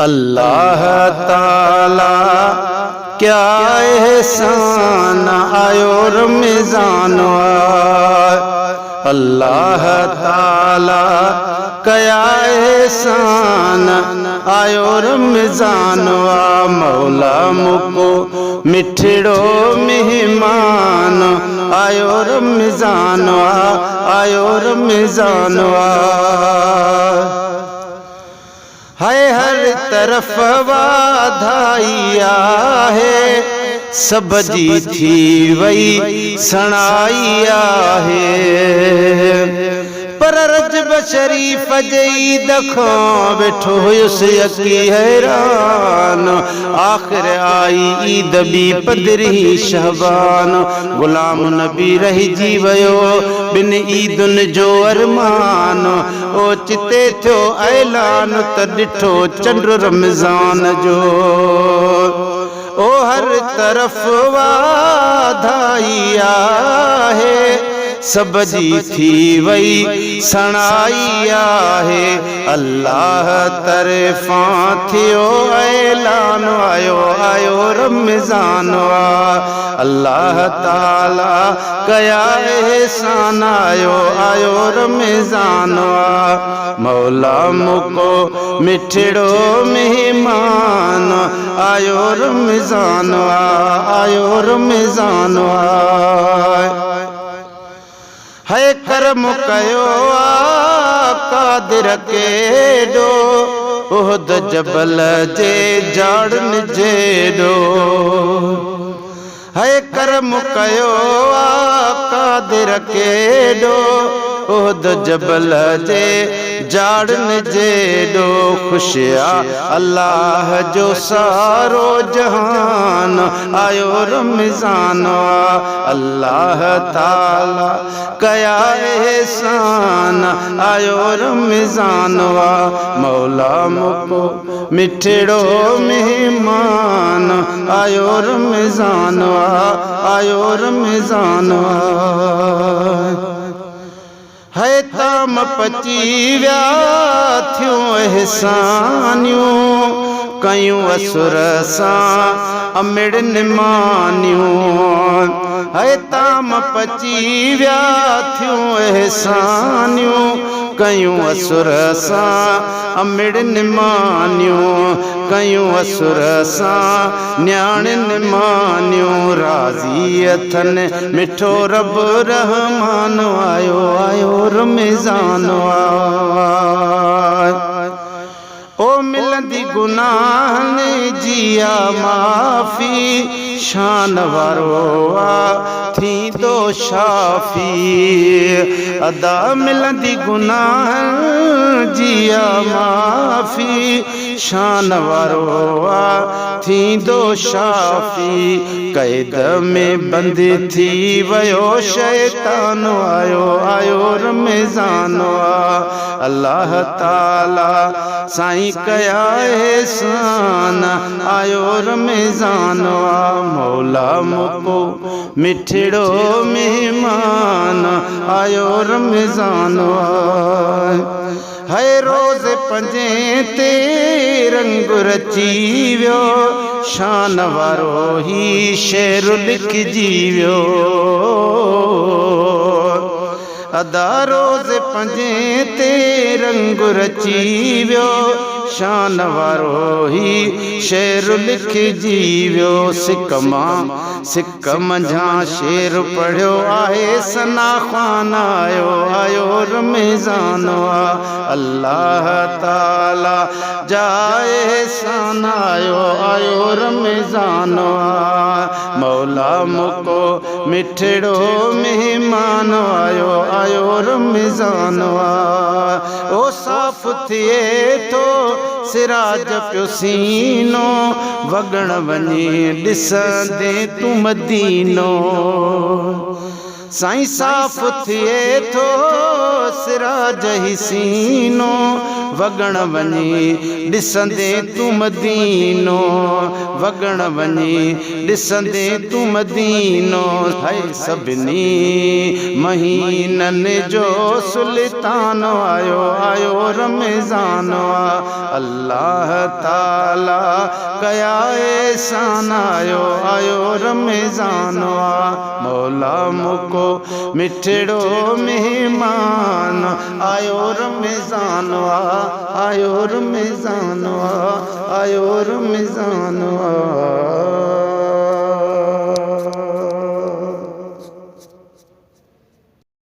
अल्लाह ताला क्या एहसान आयो रमज़ान अल्लाह ताला क्या एहसान आयो रमज़ान मौला मुको मिठड़ो मेहमान आयो रमज़ान आयो रमज़ान है हर तरफ वाधाइया है सब जी थी वही सणाइया है पर रजब शरीफ जई दखो बैठो हुयुस यकी हैरान आखिर आई ईद बी पदरी शहबान गुलाम नबी रही जी वयो बिन ईदुन जो अरमान ओ चिते थियो ऐलान त ॾिठो चंड रमज़ान जो ओ हर तरफ वाधाइया है सब जी थी वही सणाइया है अल्लाह तरफा थियो ऐलान आयो आयो रमज़ान अल्लाह ताला कया एहसान आयो आयो रमज़ान मौला मुको मिठड़ो मेहमान आयो रमज़ान आयो रमज़ान है करम कयो कादिर केडो उहद जबल जे जाड़न जेडो है करम कयो कादिर केडो उहद जबल जे जाड़न जेडो खुशिया अल्लाह जो सारो जहान आयो रमज़ान अल्लाह ताला कया एहसान आयो रमज़ान मौला मुको मिठड़ो मेहमान आयो रमज़ान आयो रमज़ान है ताम पची व्या थियूं एहसानियूं कयूं असुर सां अमिड़ निमानियूं है ताम पची व्या थियूं एहसानियूं कयूं असुर सां अमिड़ निमानियूं कयूं असुर सां न्याण निमानियूं राज़ी अथन मिठो रब रहमान आयो आयो रमज़ान ओ मिलंदी गुनाहन जिया माफ़ी शान वारो थींदो शाफ़ी अदा मिलंदी गुनाहन जिया माफ़ी शान वारो थींदो शाफ़ी कैद में बंद थी वयो शैतान आयो आयो रमज़ान अल्लाह ताला साईं कया एहसान आयो रमज़ान मौला मुको मिठड़ो मेहमान आयो रमज़ान है रोज़ पंजे ते रंग रची वियो शान वारो ही शेर लिखजी वियो अदा रोज़ पंजे ते रंग रची वियो शान वारो ही शेर लिखजी वियो सिक मंझा शेर पढ़ियो आहे सना ख़ान आयो आयो रमज़ान अल्लाह ताला जाए एहसान आयो आयो रमज़ान मौला मुको मिठड़ो मेहमान आयो आयो रमज़ान ओ साफ़ थिए तो सिराज पियो सीनो वगण वञे ॾिसंदे तूं मदीनो साईं साफ़ थिए थो सिराज ही सीनो वगण वञी ॾिसंदे तूं मदीनो वगण वञी ॾिसंदे तूं मदीनो है सभिनी महीननि जो सुल्तान आयो आयो रमज़ान अल्लाह ताला कया एहसान आयो आयो रमज़ान मौला मुको मिठड़ो मेहमान आयो रमज़ान आयो रमज़ान आयो रमज़ान